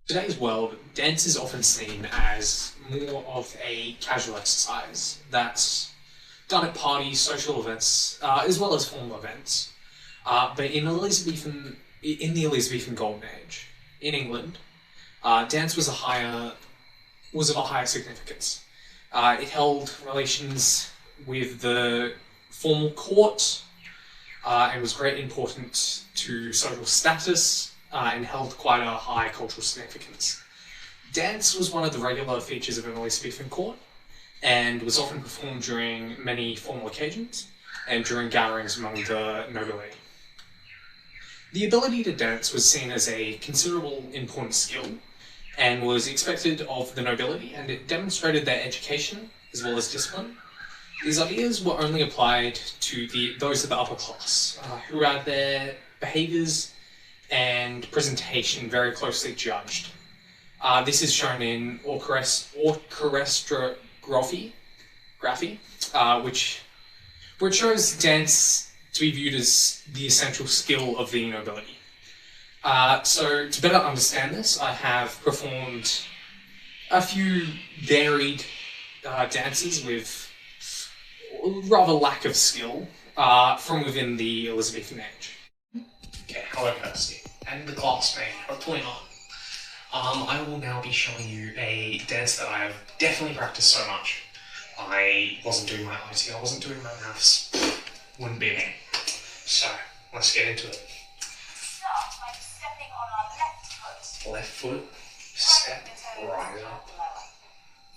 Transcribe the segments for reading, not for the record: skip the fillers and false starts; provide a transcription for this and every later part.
today's world, dance is often seen as more of a casual exercise that's done at parties, social events, as well as formal events. But in the Elizabethan Golden Age, in England, dance was of a higher significance. It held relations with the formal court and was great important to social status and held quite a high cultural significance. Dance was one of the regular features of an Elizabethan court and was often performed during many formal occasions and during gatherings among the nobility. The ability to dance was seen as a considerable important skill and was expected of the nobility, and it demonstrated their education as well as discipline. These ideas were only applied to those of the upper class, who had their behaviours and presentation very closely judged. This is shown in orchestrography, which shows dance to be viewed as the essential skill of the nobility. So to better understand this, I have performed a few varied dances with rather lack of skill from within the Elizabethan age. Okay, hello Kirsty, and the classmate, hopefully not. I will now be showing you a dance that I have definitely practiced so much. I wasn't doing my IT, I wasn't doing my maths. Wouldn't be me. So, let's get into it. Start by stepping on our left foot. Left foot, step, Right rise up. lower.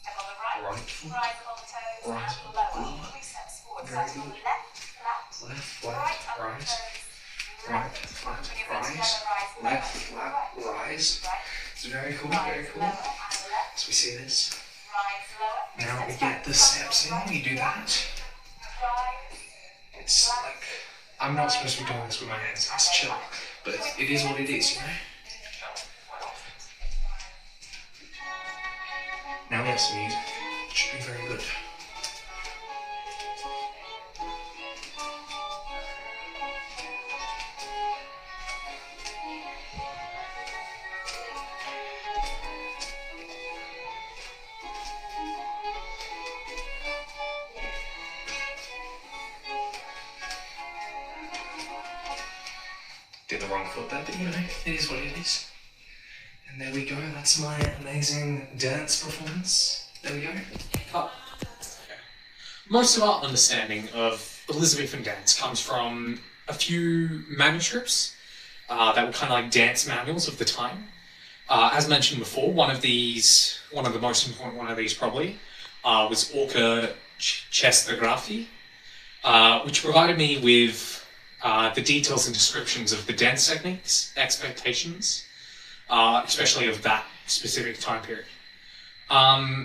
Step on the right. Right foot, Rise up on the toes. rise and up, lower. lower. 3 steps forward. Very Starting on good. the left, flat. left, Right flat, up on the rise, toes. right, flat, Bring your feet rise, together, left, lower. flat, Right. rise. Right. It's very cool, Rise very cool. lower and left. So we see this. Rise lower. Now we Steps get back. the steps in, we do that. Rise. It's like, I'm not supposed to be doing this with my hands, it's chill. But it is what it is, you know? Now we have some music. It should be very good. Did the wrong foot there, but you know, it is what it is. And there we go, that's my amazing dance performance. There we go. Most of our understanding of Elizabethan dance comes from a few manuscripts that were kind of like dance manuals of the time. As mentioned before, one of the most important one of these probably, was Orchestrography, which provided me with the details and descriptions of the dance techniques, expectations, especially of that specific time period.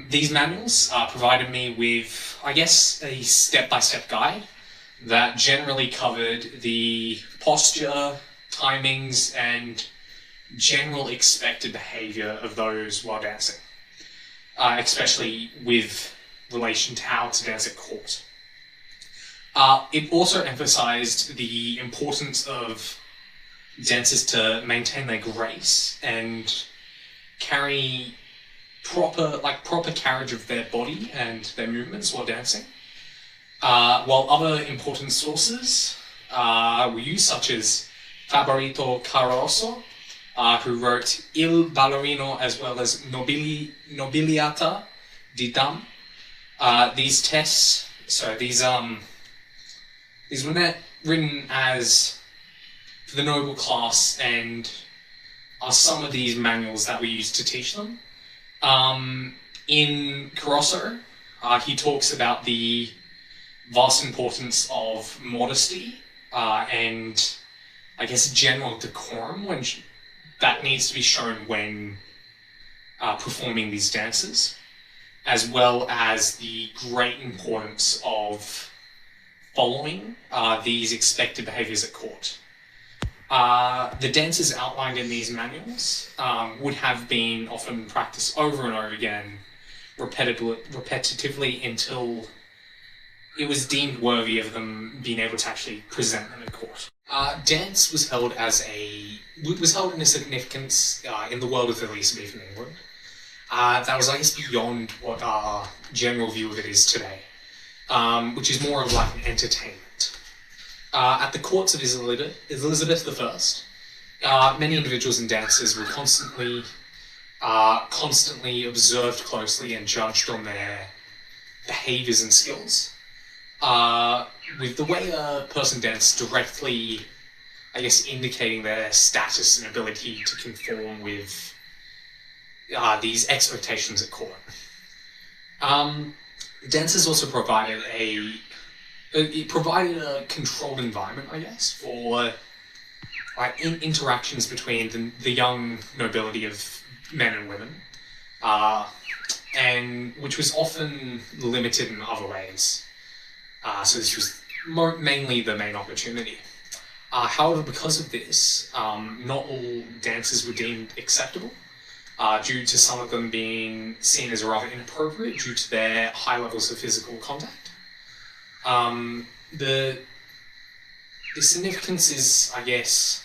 These manuals provided me with, I guess, a step-by-step guide that generally covered the posture, timings, and general expected behaviour of those while dancing, especially with relation to how to dance at court. It also emphasised the importance of dancers to maintain their grace and carry proper carriage of their body and their movements while dancing. While other important sources were used, such as Favorito Caroso, who wrote Il Ballerino as well as Nobiliata di Dam. These were written as for the noble class and are some of these manuals that were used to teach them. In Caroso, he talks about the vast importance of modesty and I guess general decorum that needs to be shown when performing these dances, as well as the great importance of following these expected behaviours at court. The dances outlined in these manuals would have been often practiced over and over again, repetitively until it was deemed worthy of them being able to actually present them in court. Dance was held in a significance in the world of Elizabethan England that was, I guess, beyond what our general view of it is today, which is more of like an entertainment. At the courts of Elizabeth I, many individuals and dancers were constantly observed closely and judged on their behaviours and skills. With the way a person danced directly, I guess, indicating their status and ability to conform with these expectations at court. Dancers also provided a controlled environment, I guess, for interactions between the young nobility of men and women, and which was often limited in other ways. So this was mainly the main opportunity. However, because of this, not all dances were deemed acceptable, due to some of them being seen as rather inappropriate due to their high levels of physical contact. The significance is, I guess,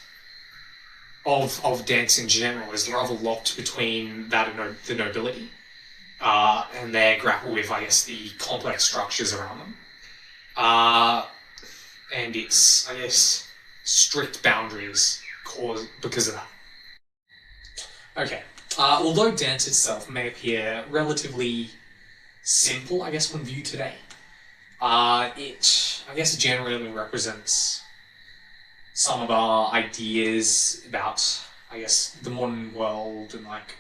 of dance in general is rather locked between that and the nobility, and their grapple with, I guess, the complex structures around them. And its, I guess, strict boundaries because of that. Okay. Although dance itself may appear relatively simple, I guess, when viewed today, it, I guess, generally represents some of our ideas about, I guess, the modern world and, like,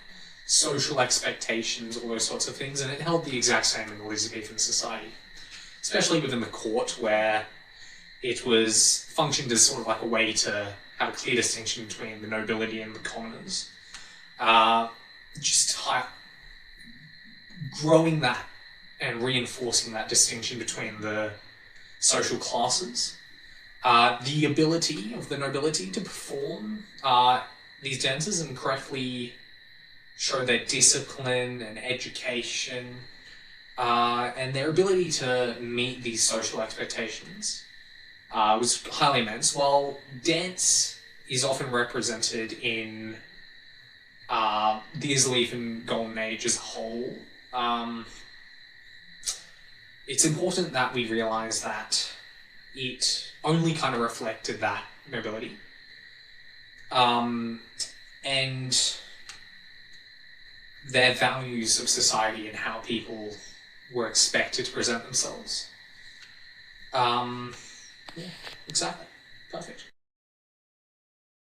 social expectations, all those sorts of things, and it held the exact same in Elizabethan society, especially within the court, where it was functioned as sort of like a way to have a clear distinction between the nobility and the commoners. Growing that and reinforcing that distinction between the social classes. The ability of the nobility to perform these dances and correctly show their discipline and education, and their ability to meet these social expectations was highly immense. While dance is often represented in the Elizabethan Golden Age as a whole, it's important that we realise that it only kind of reflected that nobility. And their values of society and how people were expected to present themselves. Yeah, exactly. Perfect.